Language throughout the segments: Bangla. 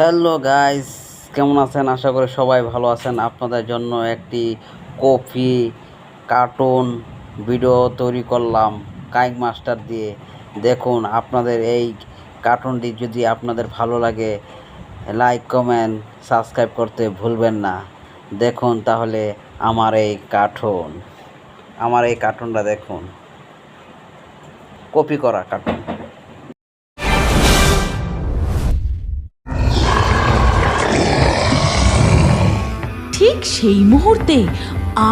হ্যালো গাইস, কেমন আছেন? আশা করি সবাই ভালো আছেন। আপনাদের জন্য একটি কপি কার্টুন ভিডিও তৈরি করলাম কাইক মাস্টার দিয়ে। দেখুন, আপনাদের এই কার্টুনটি যদি আপনাদের ভালো লাগে, লাইক কমেন্ট সাবস্ক্রাইব করতে ভুলবেন না। দেখুন তাহলে আমার এই কার্টুনটা দেখুন, কপি করা কার্টুন। ঠিক সেই মুহূর্তে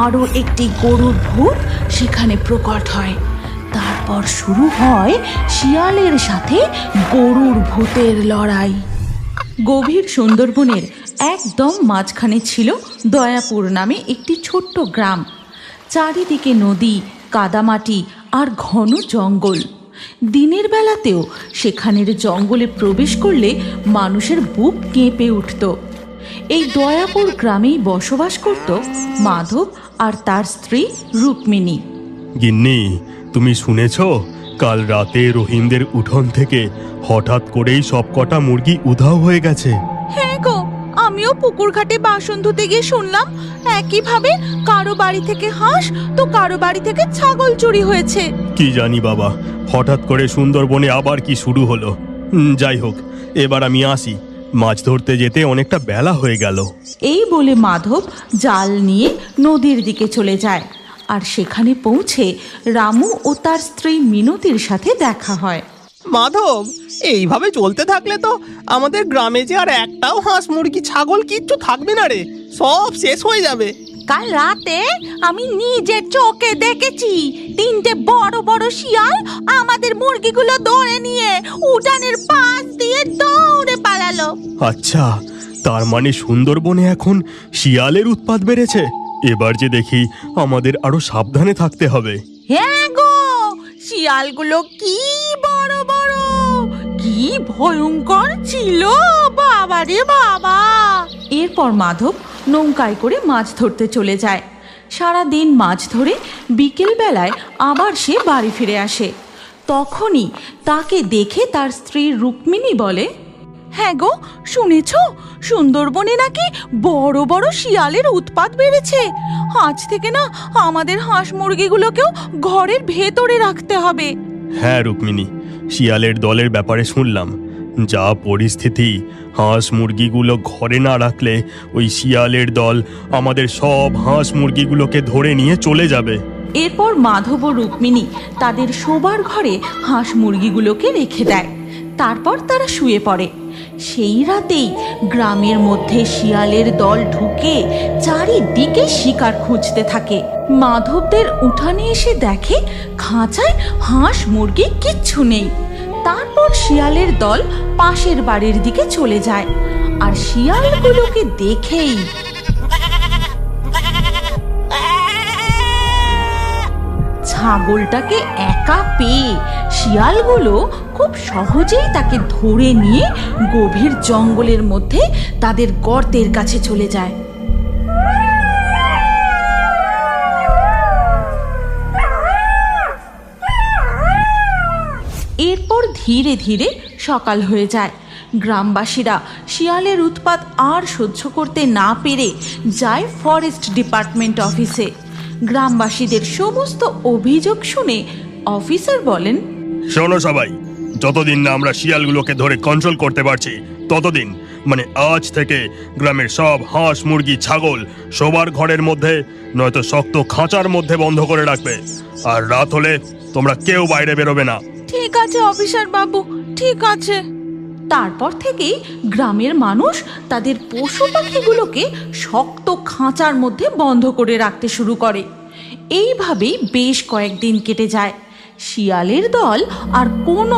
আরও একটি গরুর ভূত সেখানে প্রকট হয়। তারপর শুরু হয় শিয়ালের সাথে গরুর ভূতের লড়াই। গভীর সুন্দরবনের একদম মাঝখানে ছিল দয়াপুর নামে একটি ছোট্ট গ্রাম। চারিদিকে নদী, কাদামাটি আর ঘন জঙ্গল। দিনের বেলাতেও সেখানের জঙ্গলে প্রবেশ করলে মানুষের বুক কেঁপে উঠত। এই দয়াপুর গ্রামেই বসবাস করত মাধব আর তার স্ত্রী রুক্মিণী। গিন্নি, তুমি শুনেছ কাল রাতে রহিমদের উঠোন থেকে হঠাৎ করেই সব কটা মুরগি উধাও হয়ে গেছে? হ্যাঁ গো, আমিও পুকুর ঘাটে বাসন ধুতে গিয়ে শুনলাম একইভাবে কারো বাড়ি থেকে হাঁস তো কারো বাড়ি থেকে ছাগল চুরি হয়েছে। কি জানি বাবা, হঠাৎ করে সুন্দরবনে আবার কি শুরু হলো। যাই হোক, এবার আমি আসি, মাছ ধরতে যেতে অনেকটা বেলা হয়ে গেল। এই বলে মাধব জাল নিয়ে নদীর দিকে চলে যায়। আর সেখানে পৌঁছে রামু ও তার স্ত্রী মিনতির সাথে দেখা হয়। মাধব, এইভাবে চলতে থাকলে তো আমাদের গ্রামে যে আর একটাও হাঁস মুরগি ছাগল কিচ্ছু থাকবে না রে, সব শেষ হয়ে যাবে। কাল রাতে আমি নিজের চোখে দেখেছি তিনটে বড় বড় শিয়াল আমাদের মুরগিগুলো ধরে নিয়ে উঠানের পাশ দিয়ে দৌড়ে পালালো। আচ্ছা, তার মানে সুন্দরবনে এখন শিয়ালের উৎপাত বেড়েছে। এবার যে দেখি আমাদের আরো সাবধানে থাকতে হবে। হ্যাঁ গো, শিয়ালগুলো কি বড় বড়, কি ভয়ঙ্কর ছিল, বাবা রে বাবা। এরপর মাধব নৌকায় করে মাছ ধরতে চলে যায়। সারা দিন মাছ ধরে বিকেল বেলায় আবার সে বাড়ি ফিরে আসে। তখনই তাকে দেখে তার স্ত্রী রুক্মিণী বলে, হ্যাঁ গো, শুনেছ সুন্দরবনে নাকি বড় বড় শিয়ালের উৎপাত বেড়েছে। আজ থেকে না আমাদের হাঁস মুরগিগুলোকেও ঘরের ভেতরে রাখতে হবে। হ্যাঁ রুক্মিণী, শিয়ালের দলের ব্যাপারে শুনলাম। যা পরিস্থিতি, হাঁস মুরগিগুলো ঘরে না রাখলে ওই শিয়ালের দল আমাদের সব হাঁস মুরগিগুলোকে ধরে নিয়ে চলে যাবে। এরপর মাধব ও রুক্মিণী তাদের শোবার ঘরে হাঁস মুরগিগুলোকে রেখে দেয়। তারপর তারা শুয়ে পড়ে। সেই রাতেই গ্রামের মধ্যে শিয়ালের দল ঢুকে চারিদিকে শিকার খুঁজতে থাকে। মাধবদের উঠানে এসে দেখে খাঁচায় হাঁস মুরগি কিচ্ছু নেই। তারপর শিয়ালের দল পাশের বাড়ির দিকে চলে যায়। আর শিয়ালগুলোকে দেখেই ছাগলটাকে একা পেয়ে শিয়ালগুলো খুব সহজেই তাকে ধরে নিয়ে গভীর জঙ্গলের মধ্যে তাদের গর্তের কাছে চলে যায়। এরপর ধীরে ধীরে সকাল হয়ে যায়। গ্রামবাসীরা শিয়ালের উৎপাত আর সহ্য করতে না পেরে যায় ফরেস্ট ডিপার্টমেন্ট অফিসে। গ্রামবাসীদের সমস্ত অভিযোগ শুনে অফিসার বলেন, শোনো সবাই, যতদিন না আমরা শিয়ালগুলোকে ধরে কন্ট্রোল করতে পারছি ততদিন, মানে আজ থেকে গ্রামের সব হাঁস মুরগি ছাগল শোবার ঘরের মধ্যে নয়তো শক্ত খাঁচার মধ্যে বন্ধ করে রাখবে। আর রাত হলে তোমরা কেউ বাইরে বেরোবে না। ঠিক আছে অফিসার বাবু, ঠিক আছে। তারপর থেকেই গ্রামের মানুষ তাদের পশু পাখিগুলোকে শক্ত খাঁচার মধ্যে বন্ধ করে রাখতে শুরু করে। এইভাবেই বেশ কয়েকদিন কেটে যায়। শিয়ালের দল আর কোনো